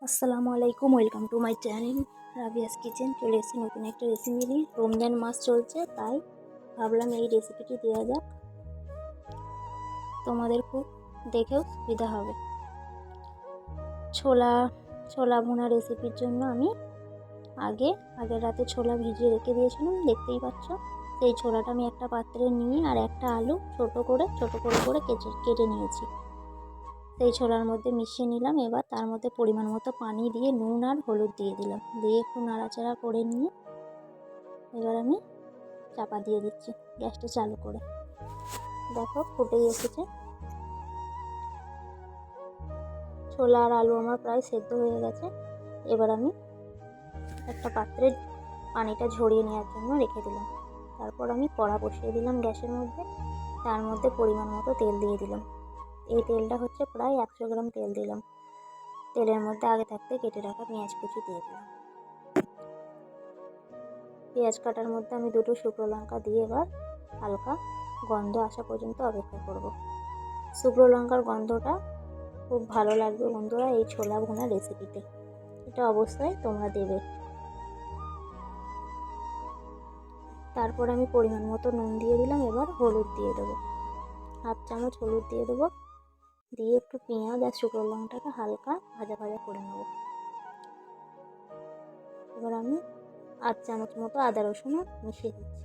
আসসালামু আলাইকুম, welcome to my channel Rabia's kitchen. চলে এসেছি নতুন একটা রেসিপি নিয়ে। রমজান মাস চলছে, তাই ভাবলাম এই রেসিপিটি দেওয়া যাক, তোমাদের খুব দেখেও সুবিধা হবে। ছোলা ছোলা ভুনা রেসিপির জন্য আমি আগের রাতে ছোলা ভিজিয়ে রেখে দিয়েছিলাম, দেখতেই পাচ্ছ। সেই ছোলাটা আমি একটা পাত্রে নিয়ে আর একটা আলু ছোট করে কেটে নিয়েছি। সেই ছোলার মধ্যে মিশিয়ে নিলাম। এবার তার মধ্যে পরিমাণ মতো পানি দিয়ে নুন আর হলুদ দিয়ে দিলাম, দিয়ে একটু নাড়াচাড়া করে নিয়ে এবার আমি চাপা দিয়ে দিচ্ছি গ্যাসটা চালু করে। দেখো ফুটেই এসেছে। ছোলা আর আলু আমার প্রায় সেদ্ধ হয়ে গেছে। এবার আমি একটা পাত্রে পানিটা ঝরিয়ে নেওয়ার জন্য রেখে দিলাম। তারপর আমি কড়া বসিয়ে দিলাম গ্যাসের মধ্যে। তার মধ্যে পরিমাণ মতো তেল দিয়ে দিলাম। এই তেলটা হচ্ছে প্রায় 100 গ্রাম তেল দিলাম। তেলের মধ্যে আগে থাকতে কেটে রাখা পেঁয়াজ কুচি দিয়ে দিলাম। পেঁয়াজ কাটার মধ্যে আমি দুটো শুকনো লঙ্কা দিয়ে এবার হালকা গন্ধ আসা পর্যন্ত অপেক্ষা করব। শুকনো লঙ্কার গন্ধটা খুব ভালো লাগবে বন্ধুরা এই ছোলা ভুনা রেসিপিতে, এটা অবশ্যই তোমরা দেবে। তারপর আমি পরিমাণ মতো নুন দিয়ে দিলাম। এবার হলুদ দিয়ে দেবো, 1/2 চামচ হলুদ দিয়ে দেবো। দিয়ে একটু পেঁয়াজ আর শুকনো লঙ্কাটাকে হালকা ভাজা ভাজা করে নেব। এবার আমি 8 চামচ মতো আদা রসুনও মিশিয়ে দিচ্ছি।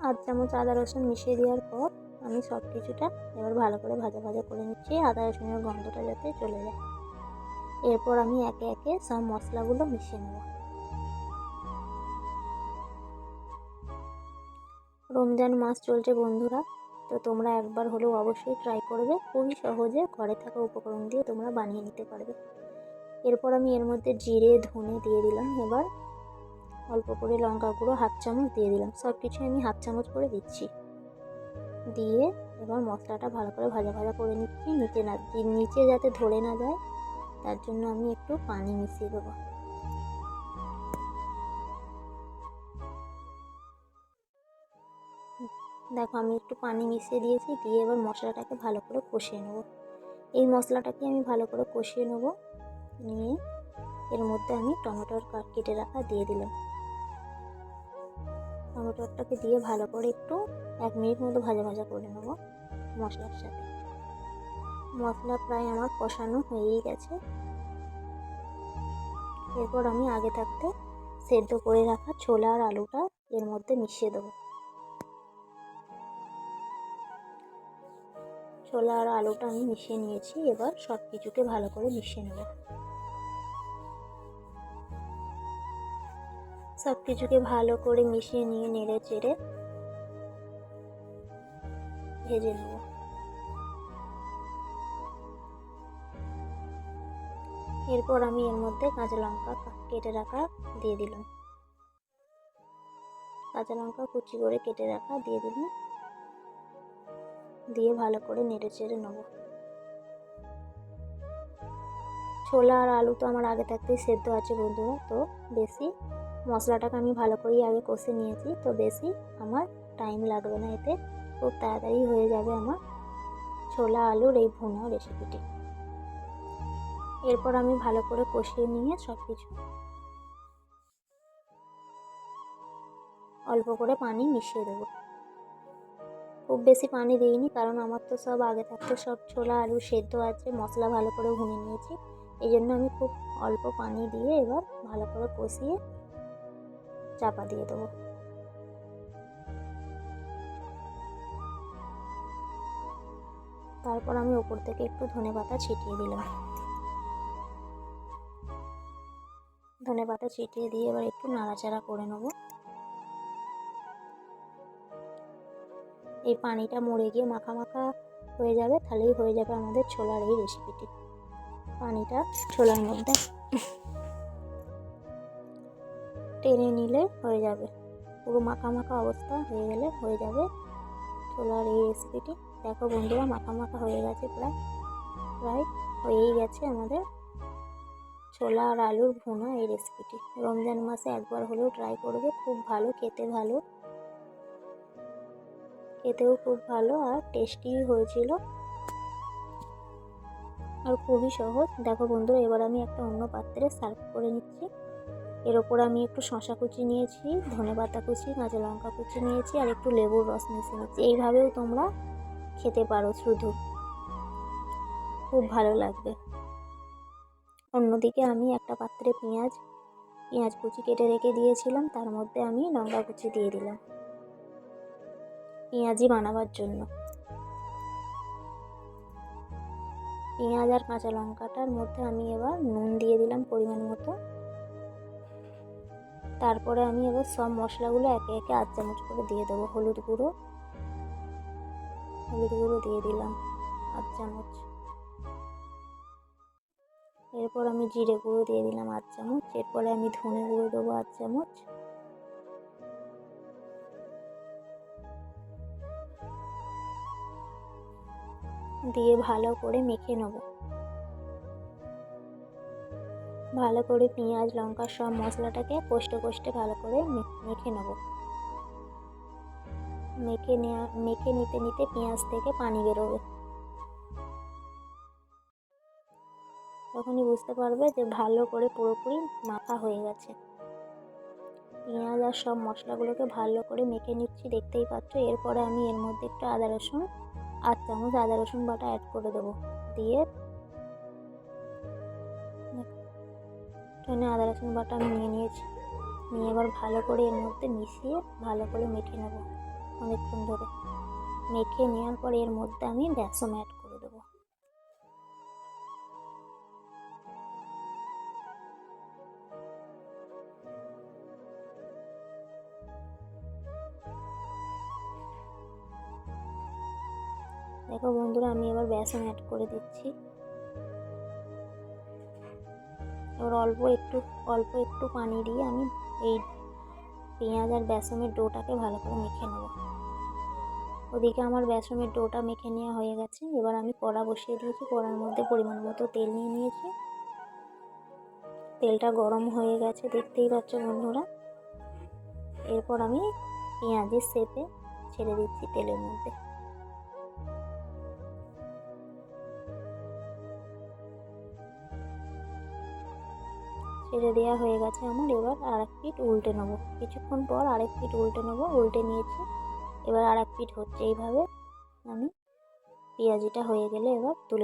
8 চামচ আদা রসুন মিশিয়ে দেওয়ার পর আমি সব কিছুটা এবার ভালো করে ভাজা ভাজা করে নিচ্ছি, আদা রসুনের গন্ধটা যাতে চলে যায়। এরপর আমি একে একে সব মশলাগুলো মিশিয়ে নেব। রমজান মাস চলছে বন্ধুরা, তো তোমরা একবার হলেও অবশ্যই ট্রাই করবে। খুবই সহজে ঘরে থাকা উপকরণ দিয়ে তোমরা বানিয়ে নিতে পারবে। এরপর আমি এর মধ্যে জিরে ধনে দিয়ে দিলাম। এবার অল্প করে লঙ্কা গুঁড়ো 1/2 চামচ দিয়ে দিলাম। সব কিছু আমি 1/2 চামচ করে দিচ্ছি। দিয়ে এবার মশলাটা ভালো করে ভাজা ভাজা করে নিচ্ছি, নিচে যাতে ধরে না যায়, তার জন্য আমি একটু পানি মিশিয়ে দেবো। দেখো আমি একটু পানি মিশিয়ে দিয়েছি। দিয়ে এবার মশলাটাকে ভালো করে কষিয়ে নেব। এই মশলাটাকে আমি ভালো করে কষিয়ে নেব। নিয়ে এর মধ্যে আমি টমেটোর কেটে রাখা দিয়ে দিলাম। টমেটোটাকে দিয়ে ভালো করে একটু 1 মিনিট মতো ভাজা ভাজা করে নেব মশলার সাথে। মশলা প্রায় আমার কষানো হয়েই গেছে। এরপর আমি আগে থাকতে সেদ্ধ করে রাখা ছোলা আর আলুটা এর মধ্যে মিশিয়ে দেবো। ছোলা আর আলুটা আমি মিশিয়ে নিয়েছি। এবার সব কিছুকে ভালো করে মিশিয়ে নেব। সব কিছুকে ভালো করে মিশিয়ে নিয়ে নেড়ে চেড়ে ভেজে নেব। এরপর আমি এর মধ্যে কাঁচা লঙ্কা কেটে রাখা দিয়ে দিলাম। কাঁচা লঙ্কা কুচি করে কেটে রাখা দিয়ে দিলাম। দিয়ে ভালো করে নেড়ে চেড়ে নেব। ছোলা আর আলু তো আমার আগে থাকতেই সেদ্ধ আছে বন্ধুরা, তো বেশি মশলাটাকে আমি ভালো করেই আগে কষে নিয়েছি, তো বেশি আমার টাইম লাগবে না। এতে খুব তাড়াতাড়ি হয়ে যাবে আমার ছোলা আলুর এই ভুনা রেসিপিটি। এরপর আমি ভালো করে কষিয়ে নিয়ে সব কিছু অল্প করে পানি মিশিয়ে দেবো। খুব বেশি পানি দিইনি, কারণ আমার তো সব আগে থাকতে সব ছোলা আলু সেদ্ধ আছে, মশলা ভালো করে ভুনে নিয়েছি। এই জন্য আমি খুব অল্প পানি দিয়ে এবার ভালো করে কষিয়ে চাপা দিয়ে দেবো। তারপর আমি ওপর থেকে একটু ধনেপাতা ছিটিয়ে দিলাম। ধনেপাতা ছিটিয়ে দিয়ে এবার একটু নাড়াচাড়া করে নেব। এই পানিটা মরে গিয়ে মাখা মাখা হয়ে যাবে, তাহলেই হয়ে যাবে আমাদের ছোলার এই রেসিপিটি। পানিটা ছোলার মধ্যে টেনে নিলে হয়ে যাবে, পুরো মাখা মাখা অবস্থা হয়ে গেলে হয়ে যাবে ছোলার এই রেসিপিটি। দেখো বন্ধুরা মাখা মাখা হয়ে গেছে, প্রায় হয়েই গেছে আমাদের ছোলা আর আলুর ভুনা এই রেসিপিটি। রমজান মাসে একবার হলেও ট্রাই করবে, খুব ভালো খেতে, খেতেও খুব ভালো আর টেস্টি হয়েছিল। আর খুবই সহজ। দেখো বন্ধুরা, এবার আমি একটা অন্য পাত্রে সার্ভ করে নিচ্ছি। এর ওপর আমি একটু শসা কুচি নিয়েছি, ধনেপাতা কুচি, কাঁচা লঙ্কা কুচি নিয়েছি আর একটু লেবুর রস মিশিয়ে নিচ্ছি। এইভাবেও তোমরা খেতে পারো, শুধু খুব ভালো লাগবে। অন্যদিকে আমি একটা পাত্রে পেঁয়াজ কুচি কেটে রেখে দিয়েছিলাম, তার মধ্যে আমি লঙ্কা কুচি দিয়ে দিলাম পেঁয়াজি বানাবার জন্য। পেঁয়াজ আর কাঁচা লঙ্কাটার মধ্যে আমি এবার নুন দিয়ে দিলাম পরিমাণ মতো। তারপরে আমি এবার সব মশলাগুলো একে একে 8 চামচ করে দিয়ে দেবো। হলুদ গুঁড়ো দিয়ে দিলাম 8 চামচ। এরপর আমি জিরে গুঁড়ো দিয়ে দিলাম 8 চামচ। এরপরে আমি ধনে গুঁড়ো দেবো 8 চামচ। দিয়ে ভালো করে মেখে নেব। ভালো করে পেঁয়াজ লঙ্কা সব মশলাটাকে কষতে ভালো করে মেখে নেব। মেখে নিতে পেঁয়াজ থেকে পানি বেরোবে। তখনই বুঝতে পারবে যে ভালো করে পুরোপুরি মাখা হয়ে গেছে। পেঁয়াজ আর সব মশলাগুলোকে ভালো করে মেখে নিচ্ছি, দেখতেই পাচ্ছ। এরপরে আমি এর মধ্যে একটু 8 চামচ আদা রসুন বাটা অ্যাড করে দেবো। দিয়ে আদা রসুন বাটা আমি নিয়ে এবার ভালো করে এর মধ্যে মিশিয়ে ভালো করে মেখে নেব অনেকক্ষণ ধরে। মেখে নেওয়ার পর এর মধ্যে আমি বেসন অ্যাড করে দেবো। দেখো বন্ধুরা, আমি এবার বেসন অ্যাড করে দিচ্ছি। এবার অল্প একটু পানি দিয়ে আমি এই পেঁয়াজ আর বেসনের ডোটাকে ভালো করে মেখে নেব। ওদিকে আমার বেসনের ডোটা মেখে নেওয়া হয়ে গেছে। এবার আমি কড়া বসিয়ে দিয়েছি। কড়ার মধ্যে পরিমাণ মতো তেল নিয়ে নিয়েছি। তেলটা গরম হয়ে গেছে, দেখতেই পাচ্ছ বন্ধুরা। এরপর আমি পেঁয়াজের শেপে ছেড়ে দিচ্ছি তেলের মধ্যে। ছেড়ে দেওয়া হয়ে গেছে আমার। এবার আরেক পিঠ উল্টে নেবো। কিছুক্ষণ পর আরেক পিঠ উল্টে নেবো। উল্টে নিয়েছি। এবার আরেক পিঠ হচ্ছে। এইভাবে আমি পেঁয়াজিটা হয়ে গেলে এবার তুলে